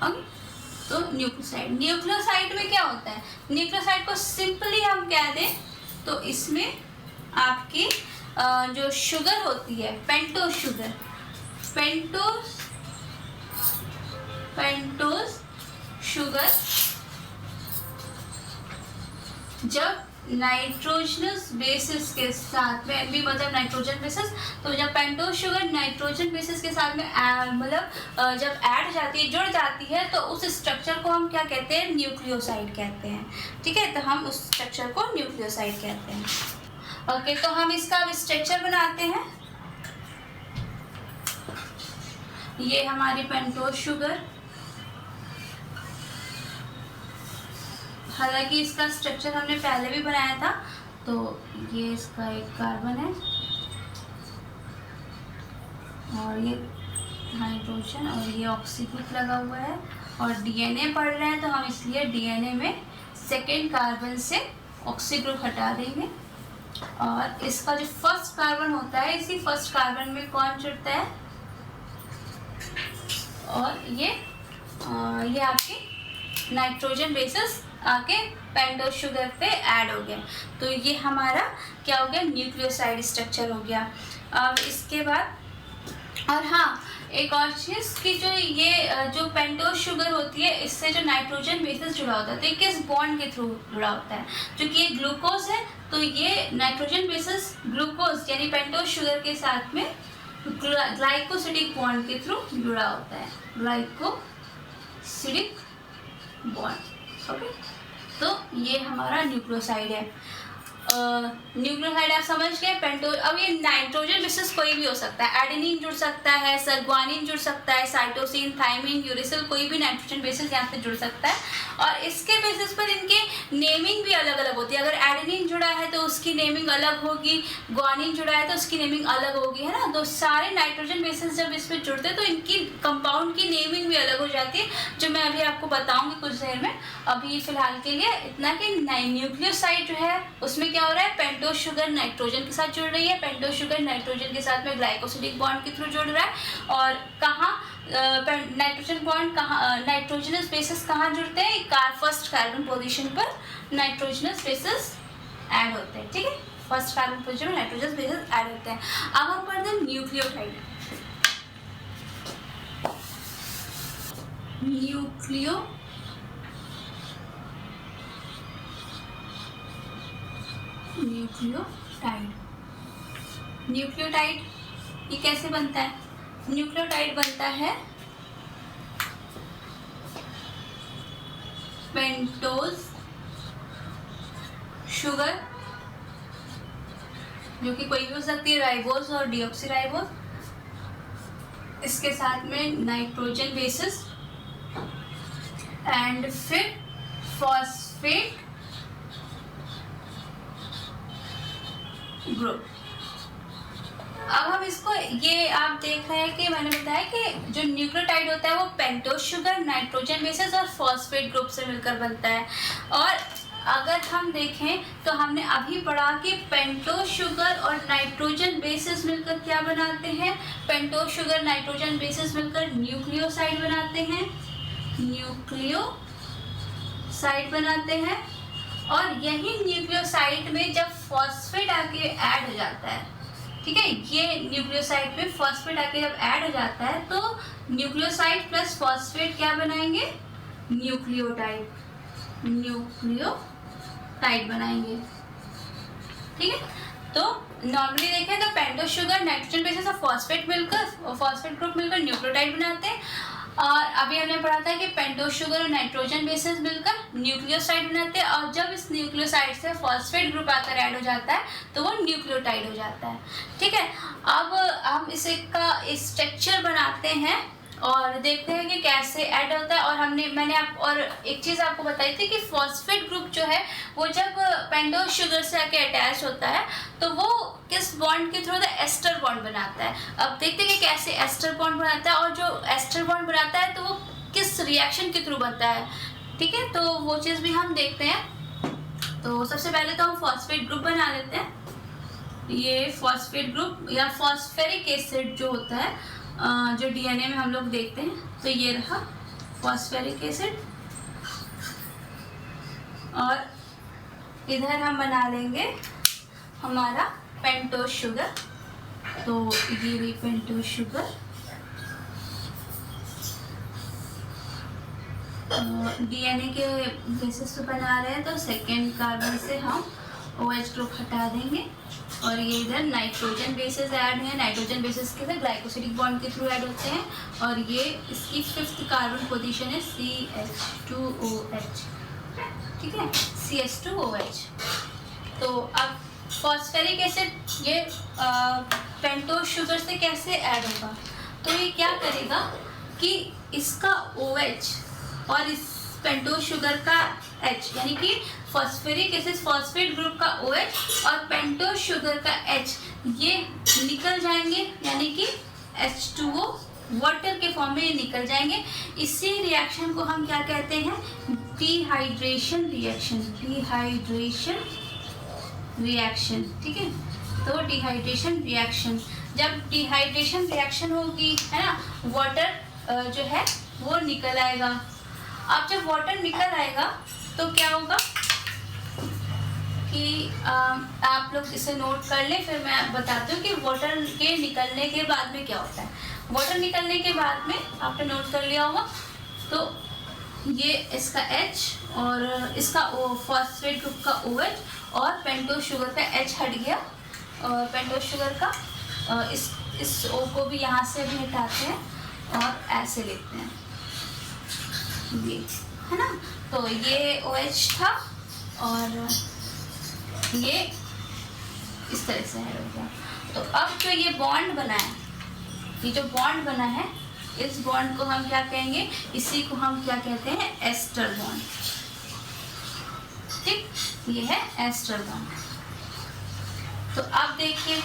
okay. तो न्यूक्लियोसाइड में क्या होता है, न्यूक्लियोसाइड को सिंपली हम कह दें तो इसमें आपकी जो शुगर होती है पेंटोज शुगर, पेंटोज शुगर जब नाइट्रोजनस बेसिस के साथ में, भी मतलब नाइट्रोजन बेसिस, तो जब पेंटोज शुगर नाइट्रोजन बेसिस के साथ में मतलब जब ऐड जाती है, जुड़ जाती है, तो उस स्ट्रक्चर को हम क्या कहते हैं, न्यूक्लियोसाइड कहते हैं, ठीक है। तो हम उस स्ट्रक्चर को न्यूक्लियोसाइड कहते हैं। ओके, तो हम इसका अब स्ट्रक्चर बनाते हैं। ये हमारी पेंटोज शुगर, हालांकि इसका स्ट्रक्चर हमने पहले भी बनाया था। तो ये इसका एक कार्बन है और ये हाइड्रोजन और ये ऑक्सीजन लगा हुआ है, और डीएनए पढ़ रहे हैं तो हम इसलिए डीएनए में सेकेंड कार्बन से ऑक्सी ग्रुप हटा देंगे। और इसका जो फर्स्ट कार्बन होता है, इसी फर्स्ट कार्बन में कौन जुड़ता है, और ये आपके नाइट्रोजन बेसिस आके पेंटोज शुगर पे ऐड हो गया। तो ये हमारा क्या हो गया, न्यूक्लियोसाइड स्ट्रक्चर हो गया। अब इसके बाद और हाँ, एक और चीज़ कि जो ये जो पेंटोज शुगर होती है, इससे जो नाइट्रोजन बेसिस जुड़ा होता है, तो ये किस बॉन्ड के थ्रू जुड़ा होता है? क्योंकि ये ग्लूकोज है, तो ये नाइट्रोजन बेसिस ग्लूकोज यानी पेंटोज शुगर के साथ में ग्लाइकोसिडिक बॉन्ड के थ्रू जुड़ा होता है, ग्लाइकोसिडिक बॉन्ड। ओके, तो ये हमारा न्यूक्लियोसाइड है। न्यूक्लियोसाइड आप समझ गए। पेंटोज, अब ये नाइट्रोजन बेसिस कोई भी हो सकता है, एडेनिन जुड़ सकता है, सरग्वानिन जुड़ सकता है, साइटोसिन, थाइमिन, यूरिसिल, कोई भी नाइट्रोजन बेसिस यहाँ से जुड़ सकता है। और इसके बेसिस पर इनके नेमिंग भी अलग अलग होती है। अगर एडेनिन जुड़ा है तो उसकी नेमिंग अलग होगी, ग्वानिन जुड़ा है तो उसकी नेमिंग अलग होगी, है ना। तो सारे नाइट्रोजन बेसिस जब इसमें जुड़ते हैं तो इनकी कंपाउंड की नेमिंग भी अलग हो जाती है, जो मैं अभी आपको बताऊंगी कुछ देर में। अभी फिलहाल के लिए इतना कि न्यूक्लियोसाइड जो है उसमें क्या हो रहा है, पेंटोज शुगर नाइट्रोजन के साथ जुड़ रही है, पेंटोज शुगर नाइट्रोजन के साथ में ग्लाइकोसिडिक बॉन्ड के थ्रू जुड़ रहा है। और कहाँ नाइट्रोजन बॉन्ड कहाँ, नाइट्रोजनस बेसिस कहाँ जुड़ते हैं, फर्स्ट कार्बन पोजीशन पर नाइट्रोजनस बेसिस ऐड होते हैं। ठीक है, फर्स्ट कार्बन पोजीशन में नाइट्रोजनस बेसिस ऐड होते हैं। अब हम पढ़ते हैं न्यूक्लियोटाइड। न्यूक्लियोटाइड ये कैसे बनता है? न्यूक्लियोटाइड बनता है पेंटोज शुगर, जो कि कोई भी हो सकती है, राइबोज और डीऑक्सीराइबोज, इसके साथ में नाइट्रोजन बेसिस एंड फिर फॉस्फेट ग्रुप। अब हम इसको, ये आप देख रहे हैं कि मैंने बताया कि जो न्यूक्लियोटाइड होता है वो पेंटोज शुगर, नाइट्रोजन बेसिस और फॉस्फेट ग्रुप से मिलकर बनता है। और अगर हम देखें तो हमने अभी पढ़ा कि पेंटोज शुगर और नाइट्रोजन बेसिस मिलकर क्या बनाते हैं, पेंटोज शुगर नाइट्रोजन बेसिस मिलकर न्यूक्लियोसाइड बनाते हैं, न्यूक्लियोसाइड बनाते हैं। और यही न्यूक्लियोसाइड में जब फॉस्फेट आके ऐड हो जाता है, ठीक है, ये न्यूक्लियोसाइड में फॉस्फेट आके जब ऐड हो जाता है तो न्यूक्लियोसाइड प्लस फॉस्फेट क्या बनाएंगे, न्यूक्लियोटाइड बनाएंगे। ठीक है, तो नॉर्मली देखें तो पेंटोज शुगर नाइट्रोजन बेसिस और फॉस्फेट ग्रुप मिलकर न्यूक्लियोटाइड बनाते हैं। और अभी हमने पढ़ा था कि पेंटोज शुगर और नाइट्रोजन बेसिस मिलकर न्यूक्लियोसाइड बनाते हैं, और जब इस न्यूक्लियोसाइड से फॉस्फेट ग्रुप आकर ऐड हो जाता है तो वो न्यूक्लियोटाइड हो जाता है। ठीक है, अब हम इसे का स्ट्रक्चर बनाते हैं और देखते हैं कि कैसे ऐड होता है। और मैंने और एक चीज़ आपको बताई थी कि फॉस्फेट ग्रुप जो है वो जब पेंटोज शुगर से आके अटैच होता है तो वो किस बॉन्ड के थ्रू, एस्टर बॉन्ड बनाता है। अब देखते हैं कि कैसे एस्टर बॉन्ड बनाता है, और जो एस्टर बॉन्ड बनाता है तो वो किस रिएक्शन के थ्रू बनता है। ठीक है, तो वो चीज़ भी हम देखते हैं। तो सबसे पहले तो हम फॉस्फेट ग्रुप बना लेते हैं। ये फॉस्फेट ग्रुप या फॉस्फेरिक एसिड जो होता है, जो डीएनए में हम लोग देखते हैं, तो ये रहा फॉस्फेरिक एसिड। और इधर हम बना लेंगे हमारा पेंटोज शुगर। तो ये भी पेंटोज शुगर, डीएनए के बेसिस पे बना रहे हैं तो सेकेंड कार्बन से हम OH ग्रुप हटा देंगे। और ये इधर नाइट्रोजन बेसिस ऐड है, नाइट्रोजन बेसिस के साथ ग्लाइकोसिडिक बॉन्ड के थ्रू ऐड होते हैं। और ये इसकी 5th कार्बन पोजीशन है CH2OH। ठीक है, CH2OH। तो अब फॉस्फेरिक एसिड ये पेंटोज शुगर से कैसे ऐड होगा, तो ये क्या करेगा कि इसका OH और इस पेंटोज शुगर का H, यानी कि फॉस्फेरिक एसिड फॉस्फेट ग्रुप का OH और पेंटोज शुगर का H, ये निकल जाएंगे, यानी कि H2O वाटर के फॉर्म में ये निकल जाएंगे। इसी रिएक्शन को हम क्या कहते हैं, डिहाइड्रेशन रिएक्शन। ठीक है, तो डिहाइड्रेशन रिएक्शन, जब डिहाइड्रेशन रिएक्शन होगी, है ना, वाटर जो है वो निकल आएगा। अब जब वाटर निकल आएगा तो क्या होगा कि आप लोग इसे नोट कर लें, फिर मैं बताती हूँ कि वाटर के निकलने के बाद में क्या होता है। वाटर निकलने के बाद में आपने नोट कर लिया होगा, तो ये इसका H और इसका O, फॉस्फेट ग्रुप का OH और पेंटोज शुगर का H हट गया, और पेंटोज शुगर का इस O को भी यहाँ से भी हटाते हैं और ऐसे लिखते हैं, ये है ना। तो ये OH था और ये इस तरह से ऐड हो गया। तो अब जो ये बॉन्ड बना है, ये जो बॉन्ड बना है, इस बॉन्ड को हम क्या कहेंगे, इसी को हम क्या कहते हैं, एस्टर बॉन्ड। ठीक, ये है एस्टर बॉन्ड। तो अब देखिए,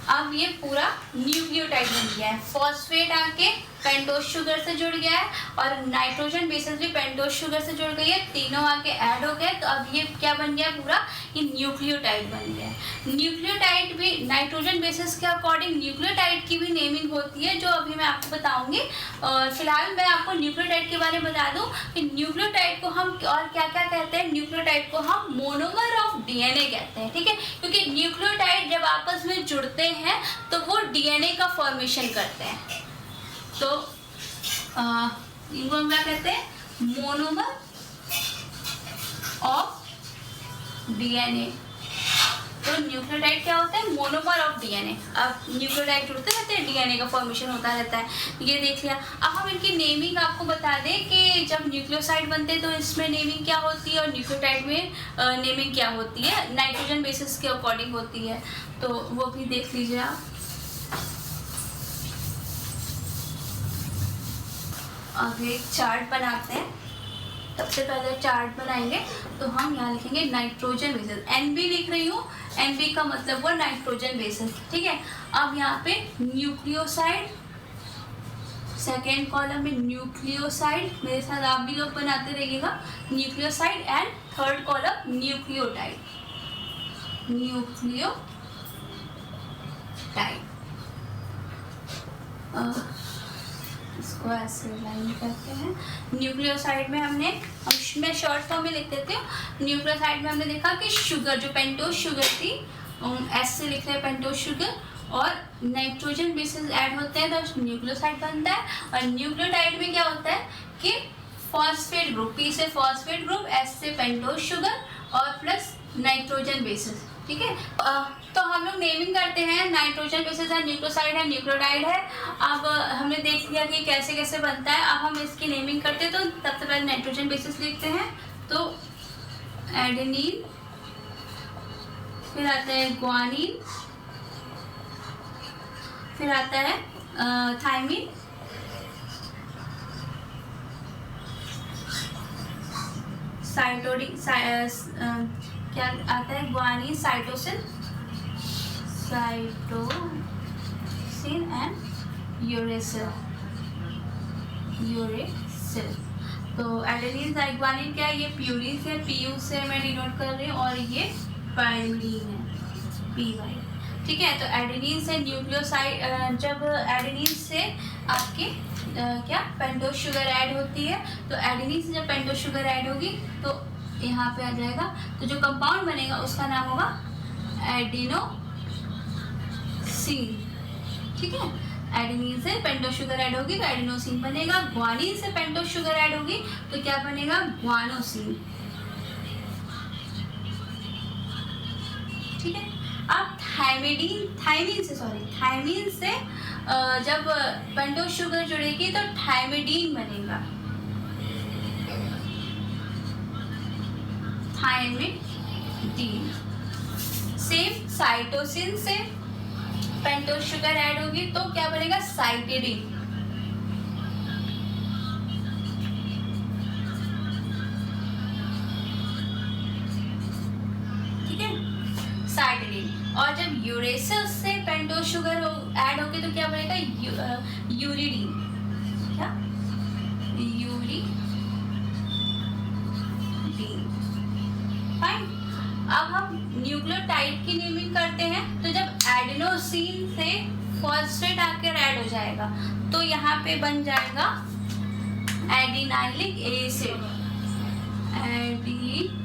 अब ये पूरा न्यूक्लियोटाइड बन गया है। फॉस्फेट आके पेंटोज शुगर से जुड़ गया है और नाइट्रोजन बेसिस भी पेंटोज शुगर से जुड़ गई है, तीनों आके ऐड हो गए। तो अब ये क्या बन गया, पूरा ये न्यूक्लियोटाइड बन गया है। न्यूक्लियोटाइड भी नाइट्रोजन बेसिस के अकॉर्डिंग न्यूक्लियोटाइड की भी नेमिंग होती है, जो अभी मैं आपको बताऊंगी। फिलहाल मैं आपको न्यूक्लियोटाइड के बारे में बता दूं कि न्यूक्लियोटाइड को हम और क्या क्या कहते हैं। न्यूक्लियोटाइड को हम मोनोमर ऑफ डीएनए कहते हैं, ठीक है, क्योंकि न्यूक्लियोटाइड जब आपस में जुड़ते हैं तो वो डीएनए का फॉर्मेशन करते हैं। तो इनको हम क्या कहते हैं, मोनोमर ऑफ डीएनए। तो न्यूक्लियोटाइड क्या होता है, मोनोमर ऑफ डीएनए। अब न्यूक्लियोटाइड जुड़ते रहते हैं, डीएनए का फॉर्मेशन होता रहता है। ये देख लिया। अब हम इनकी नेमिंग आपको बता दें कि जब न्यूक्लियोसाइड बनते हैं तो इसमें नेमिंग क्या होती है और न्यूक्लियोटाइड में नेमिंग क्या होती है, नाइट्रोजन बेसिस के अकॉर्डिंग होती है। तो वो भी देख लीजिए आप। अब एक चार्ट बनाते हैं। सबसे पहले चार्ट बनाएंगे तो हम यहाँ लिखेंगे नाइट्रोजन बेसिस, NB लिख रही हूँ। NB का मतलब वो नाइट्रोजन बेसिस, ठीक है। अब यहाँ पे न्यूक्लियोसाइड, सेकेंड कॉलम में न्यूक्लियोसाइड, मेरे साथ आप भी लोग बनाते रहिएगा, nucleoside. And third column nucleotide, nucleotide. इसको ऐसे लाइन करते हैं। न्यूक्लियोसाइड में हमने, मैं शॉर्ट फॉर्म में लिख देती हूँ। न्यूक्लियोसाइड में हमने देखा कि शुगर, जो पेंटोज शुगर थी, एस से लिख रहे हैं पेंटोज शुगर, और नाइट्रोजन बेसिस ऐड होते हैं तो न्यूक्लियोसाइड बनता है। और न्यूक्लियोटाइड में क्या होता है कि फॉस्फेट ग्रुप, P से फॉस्फेट ग्रुप, S से पेंटोज शुगर और प्लस नाइट्रोजन बेसिस, ठीक है। तो हम लोग नेमिंग करते हैं, नाइट्रोजन बेसिस है, न्यूक्लियोसाइड है, न्यूक्लियोटाइड है। अब हमने देख लिया कि कैसे कैसे बनता है। अब हम इसकी नेमिंग करते हैं। तो सबसे पहले नाइट्रोजन बेसिस लिखते हैं, तो एडेनिन, फिर आता है ग्वानिन, फिर आता है थायमिन, साइटोडिन, क्या आता है, ग्वानिन, साइटोसिन, एंड यूरेसिल। तो एडेनिन, ग्वानिन क्या है, ये प्यूरिन से, PU से मैं डिनोट कर रही हूँ, और ये पायरीन है, PY, ठीक है। तो एडेनिन से न्यूक्लियोसाइड, जब एडेनिन से आपके क्या पेंटोज शुगर ऐड होती है, तो एडेनिन से जब पेंटोज शुगर ऐड होगी तो यहाँ पे आ जाएगा। तो जो कंपाउंड बनेगा उसका नाम होगा एडिनोसिन, ठीक है। एडेनिन से पेंटोज शुगर ऐड होगी तो एडिनोसिन बनेगा। ग्वानिन से पेंटोज शुगर ऐड होगी तो क्या बनेगा, ग्वानोसिन, ठीक है। अब थायमिन से जब पेंटोज शुगर जुड़ेगी तो थायमिडीन बनेगा, थायमिडीन। सेम साइटोसिन से पेंटोज शुगर ऐड होगी तो क्या बनेगा, साइटिडीन, ठीक है, साइटिडीन। और जब यूरेसिल से पेंटोज शुगर ऐड होगी तो क्या बनेगा, यूरिडीन, क्या, यूरिडीन, फाइन। अब हम न्यूक्लियोटाइड की नेमिंग करते हैं तो जब एडेनोसिन से फॉस्फेट आकर ऐड हो जाएगा तो यहाँ पे बन जाएगा एडिनाइलिक एसिड, एडिनाइलिक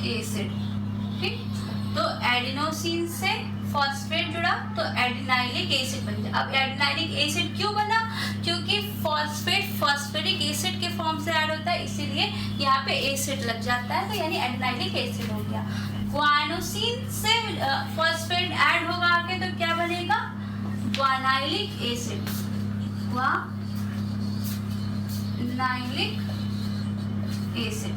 एसिड। ठीक, तो एडिनोसिन से फॉस्फेट जुड़ा तो एडिनाइलिक एसिड बन गया। अब एडिनाइलिक एसिड क्यों बना? क्योंकि फॉस्फेट फॉस्फेटिक एसिड के फॉर्म से ऐड होता है, इसीलिए यहाँ पे एसिड लग जाता है, तो यानी एडिनाइलिक एसिड हो गया। ग्वानोसिन से फॉस्फेट ऐड होगा आगे तो क्या बनेगा? ग्वानाइलिक एसिड, ग्वानाइलिक एसिड।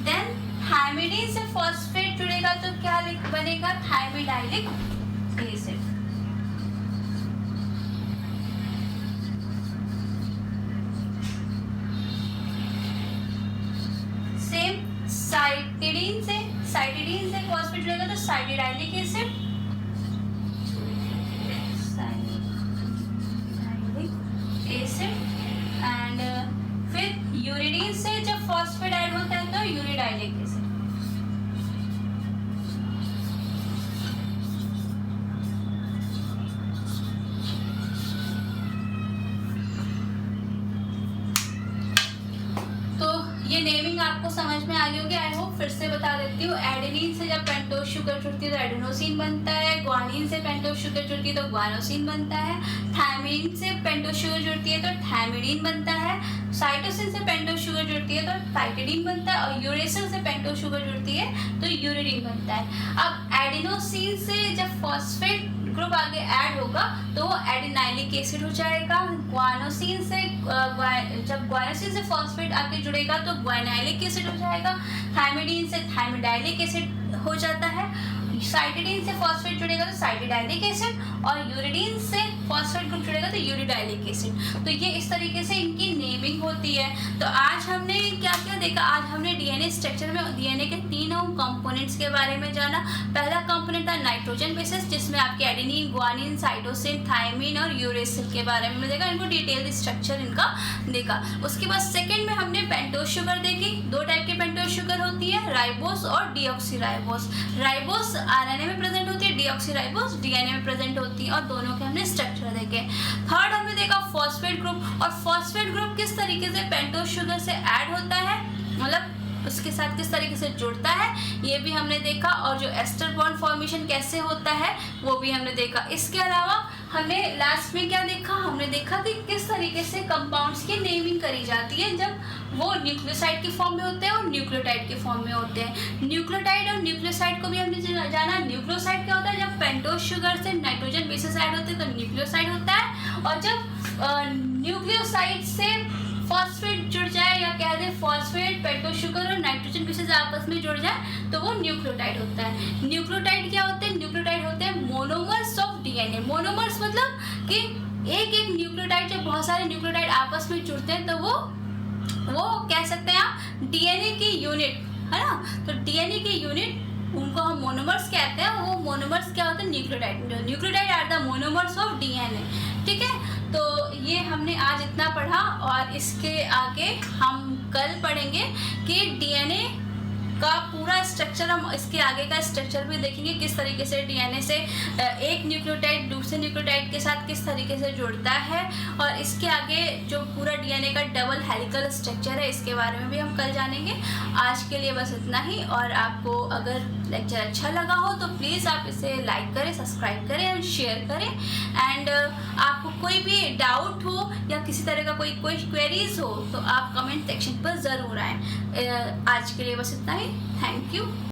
देन थायमिडीन से फॉस्फेट जुड़ेगा तो क्या बनेगा? थायमिडाइलिक एसिड। सेम साइटिडीन से फॉस्फेट जुड़ेगा तो साइटिडाइलिक एसिड, एंड फिर यूरिडीन से जब फॉस्फेट ऐड होता है तो यूरिडाइलिक एसिड। ये नेमिंग आपको समझ में आ गई होगी, आई होप। फिर से बता देती हूँ, एडेनिन से जब पेंटोज शुगर जुड़ती है तो एडेनोसिन बनता है, ग्वानिन से पेंटोज शुगर जुड़ती है तो ग्वानोसिन बनता है, थायमिन से पेंटोज शुगर जुड़ती है तो थायमिडीन बनता है, साइटोसिन से पेंटोज शुगर जुड़ती है तो थाइटिडीन बनता है, और यूरेसिल से पेंटोज शुगर जुड़ती है तो यूरिडीन बनता है। अब एडेनोसिन से जब फॉस्फेट ग्रुप आगे ऐड होगा तो वो एडिनाइलिक एसिड हो जाएगा। ग्वानोसिन से जब ग्वानोसिन से फॉस्फेट आगे जुड़ेगा तो ग्वानाइलिक एसिड हो जाएगा। थायमिडीन से थायमिडाइलिक एसिड हो जाता है। साइटिडीन से फॉस्फेट जुड़ेगा तो साइटिडाइलिक एसिड, और यूरिडीन से फॉस्फेट ग्रुप जुड़ेगा तो यूरिडाइलिक एसिड। तो ये इस तरीके से इनकी नेमिंग होती है। तो आज हमने क्या क्या देखा? आज हमने डीएनए स्ट्रक्चर में डीएनए के तीनों कंपोनेंट्स के बारे में जाना। पहला कंपोनेंट था नाइट्रोजन बेसिस, जिसमें आपके एडेनिन, ग्वानिन, साइटोसिन, थायमिन और यूरेसिल के बारे में देखा, इनको डिटेल स्ट्रक्चर इनका देखा। उसके बाद सेकेंड में हमने पेंटोज शुगर देखी। दो टाइप की पेंटोज शुगर होती है, राइबोस और डीऑक्सीराइबोस। राइबोस आरएनए में प्रेजेंट होती है, डीऑक्सीराइबोस डीएनए में प्रेजेंट होती है, और दोनों के हमने स्ट्रक्चर देखे। थर्ड हमने देखा फॉस्फेट ग्रुप, और फॉस्फेट ग्रुप किस तरीके से पेंटोज शुगर से ऐड होता है, मतलब उसके साथ किस तरीके से जुड़ता है, ये भी हमने देखा। और जो एस्टर बॉन्ड फॉर्मेशन कैसे होता है वो भी हमने देखा। इसके अलावा हमने लास्ट में क्या देखा? हमने देखा कि किस तरीके से कंपाउंड्स की नेमिंग करी जाती है जब वो न्यूक्लियोसाइड के फॉर्म में होते हैं और न्यूक्लियोटाइड के फॉर्म में होते हैं। न्यूक्लियोटाइड और न्यूक्लियोसाइड को भी हमने जाना। न्यूक्लियोसाइड क्या होता है? जब पेंटोज शुगर से नाइट्रोजन बेसिस ऐड होते हैं तो न्यूक्लियोसाइड होता है, और जब न्यूक्लियोसाइड से फॉस्फेट जुड़ जाए, या कह दें फॉस्फेट, पेंटोज शुगर और नाइट्रोजन बेसिस आपस में जुड़ जाए तो वो न्यूक्लियोटाइड होता है। न्यूक्लियोटाइड क्या होते हैं? न्यूक्लियोटाइड होते हैं मोनोमर्स ऑफ डीएनए। मोनोमर्स मतलब कि एक एक न्यूक्लियोटाइड, जब बहुत सारे न्यूक्लियोटाइड आपस में जुड़ते हैं तो वो कह सकते हैं आप डीएनए की यूनिट, है ना। तो डीएनए की यूनिट, उनको हम मोनोमर्स कहते हैं। वो मोनोमर्स क्या होते हैं? Nucleotide. Nucleotide are the monomers of DNA. ठीक है, तो ये हमने आज इतना पढ़ा, और इसके आगे हम कल पढ़ेंगे कि डीएनए का पूरा स्ट्रक्चर, हम इसके आगे का स्ट्रक्चर भी देखेंगे, किस तरीके से डीएनए से एक न्यूक्लियोटाइड दूसरे न्यूक्लियोटाइड के साथ किस तरीके से जुड़ता है, और इसके आगे जो पूरा डीएनए का डबल हेलिकल स्ट्रक्चर है इसके बारे में भी हम कल जानेंगे। आज के लिए बस इतना ही, और आपको अगर लेक्चर अच्छा लगा हो तो प्लीज़ आप इसे लाइक करें, सब्सक्राइब करें और शेयर करें। एंड आपको कोई भी डाउट हो या किसी तरह का कोई क्वेरीज हो तो आप कमेंट सेक्शन पर ज़रूर आएँ। आज के लिए बस इतना ही। Thank you.